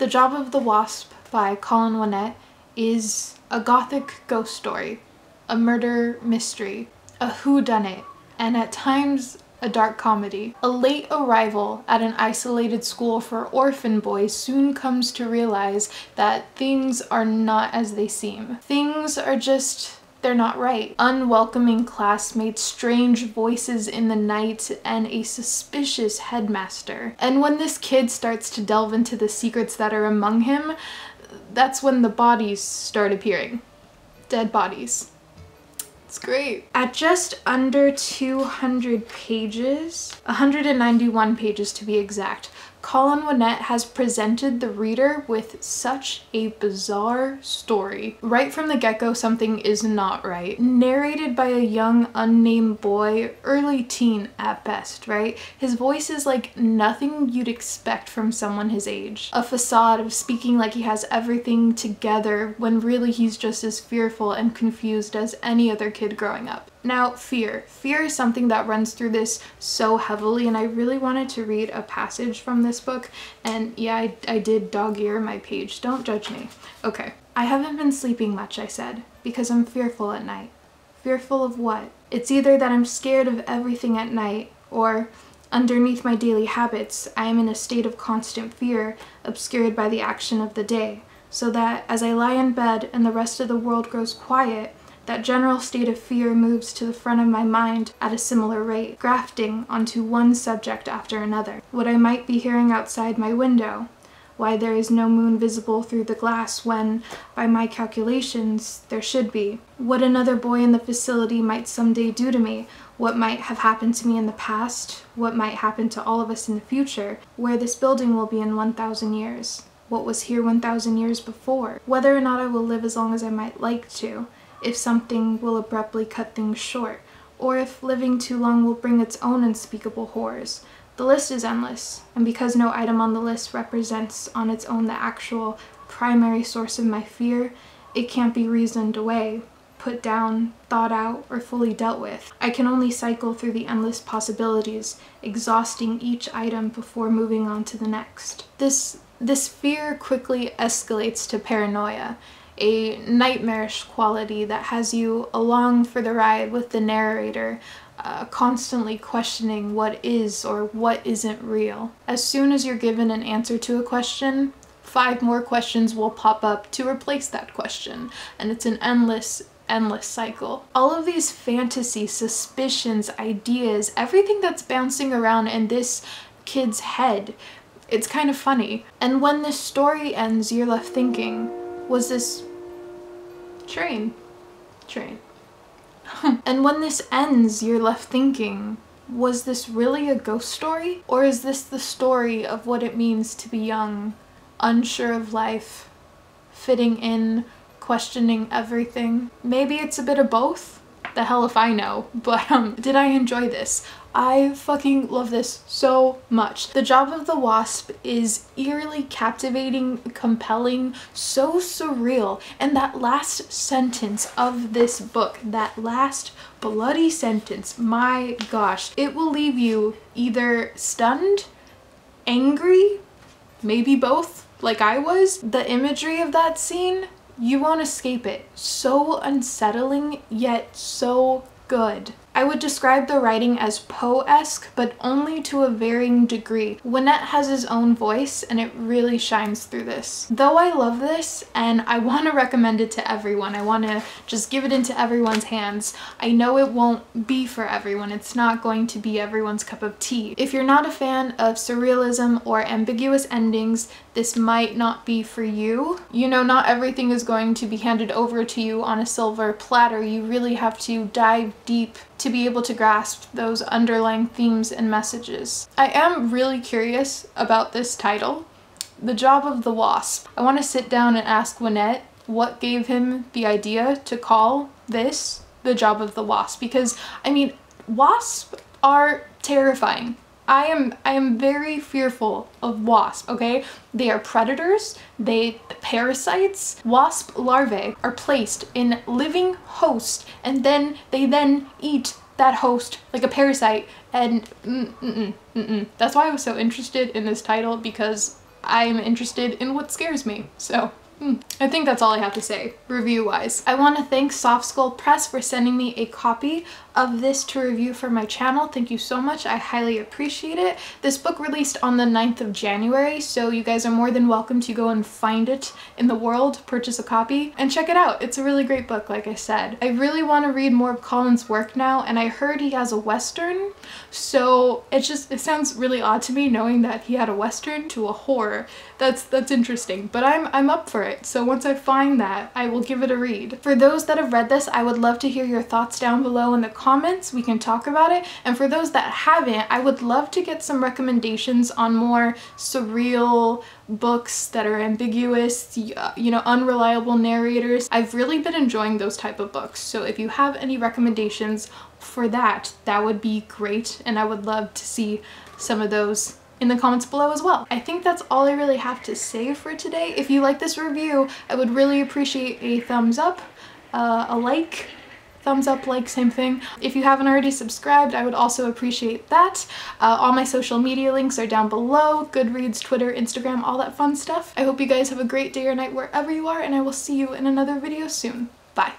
The Job of the Wasp by Colin Winnette is a gothic ghost story, a murder mystery, a whodunit, and at times a dark comedy. A late arrival at an isolated school for orphan boys soon comes to realize that things are not as they seem. Things are just, they're not right. Unwelcoming classmates, strange voices in the night, and a suspicious headmaster. And when this kid starts to delve into the secrets that are among him, that's when the bodies start appearing. Dead bodies. It's great. At just under 200 pages, 191 pages to be exact, Colin Winnette has presented the reader with such a bizarre story. Right from the get-go, something is not right. Narrated by a young, unnamed boy, early teen at best, right? His voice is like nothing you'd expect from someone his age. A facade of speaking like he has everything together when really he's just as fearful and confused as any other kid growing up. Now, fear. Fear is something that runs through this so heavily, and I really wanted to read a passage from this book, and yeah, I did dog-ear my page. Don't judge me. Okay. I haven't been sleeping much, I said, because I'm fearful at night. Fearful of what? It's either that I'm scared of everything at night, or underneath my daily habits, I am in a state of constant fear, obscured by the action of the day, so that as I lie in bed and the rest of the world grows quiet, that general state of fear moves to the front of my mind at a similar rate, grafting onto one subject after another. What I might be hearing outside my window, why there is no moon visible through the glass when, by my calculations, there should be. What another boy in the facility might someday do to me, what might have happened to me in the past, what might happen to all of us in the future, where this building will be in 1,000 years, what was here 1,000 years before, whether or not I will live as long as I might like to, if something will abruptly cut things short, or if living too long will bring its own unspeakable horrors. The list is endless, and because no item on the list represents on its own the actual primary source of my fear, it can't be reasoned away, put down, thought out, or fully dealt with. I can only cycle through the endless possibilities, exhausting each item before moving on to the next. This fear quickly escalates to paranoia, a nightmarish quality that has you along for the ride with the narrator, constantly questioning what is or what isn't real. As soon as you're given an answer to a question, 5 more questions will pop up to replace that question, and it's an endless cycle. All of these fantasy, suspicions, ideas, everything that's bouncing around in this kid's head, it's kind of funny. And when this story ends, you're left thinking, was this train. And when this ends, you're left thinking, was this really a ghost story? Or is this the story of what it means to be young, unsure of life, fitting in, questioning everything? Maybe it's a bit of both? The hell if I know. But did I enjoy this? I fucking love this so much. The Job of the Wasp is eerily captivating, compelling, so surreal, and that last sentence of this book, that last bloody sentence, my gosh, it will leave you either stunned, angry, maybe both, like I was. The imagery of that scene, you won't escape it. So unsettling, yet so good. I would describe the writing as Poe-esque, but only to a varying degree. Winnette has his own voice, and it really shines through this. Though I love this, and I want to recommend it to everyone, I want to just give it into everyone's hands, I know it won't be for everyone. It's not going to be everyone's cup of tea. If you're not a fan of surrealism or ambiguous endings, this might not be for you. You know, not everything is going to be handed over to you on a silver platter. You really have to dive deep to be able to grasp those underlying themes and messages. I am really curious about this title, The Job of the Wasp. I want to sit down and ask Winnette what gave him the idea to call this The Job of the Wasp, because, I mean, wasps are terrifying. I am very fearful of wasps, okay? They are predators, they parasites. Wasp larvae are placed in living host, and then they eat that host like a parasite, and that's why I was so interested in this title, because I'm interested in what scares me. So I think that's all I have to say review-wise. I want to thank Soft Skull Press for sending me a copy of this to review for my channel. Thank you so much. I highly appreciate it. This book released on the 9th of January, so you guys are more than welcome to go and find it in the world, purchase a copy, and check it out. It's a really great book, like I said. I really want to read more of Colin's work now, and I heard he has a Western, so it sounds really odd to me knowing that he had a Western to a horror. That's interesting, but I'm up for it. So once I find that, I will give it a read. For those that have read this, I would love to hear your thoughts down below in the comments. We can talk about it. And for those that haven't, I would love to get some recommendations on more surreal books that are ambiguous, you know, unreliable narrators. I've really been enjoying those type of books. So if you have any recommendations for that, that would be great. And I would love to see some of those in the comments below as well. I think that's all I really have to say for today. If you like this review, I would really appreciate a thumbs up, a like, thumbs up, like, same thing. If you haven't already subscribed, I would also appreciate that. All my social media links are down below, Goodreads, Twitter, Instagram, all that fun stuff. I hope you guys have a great day or night wherever you are, and I will see you in another video soon. Bye.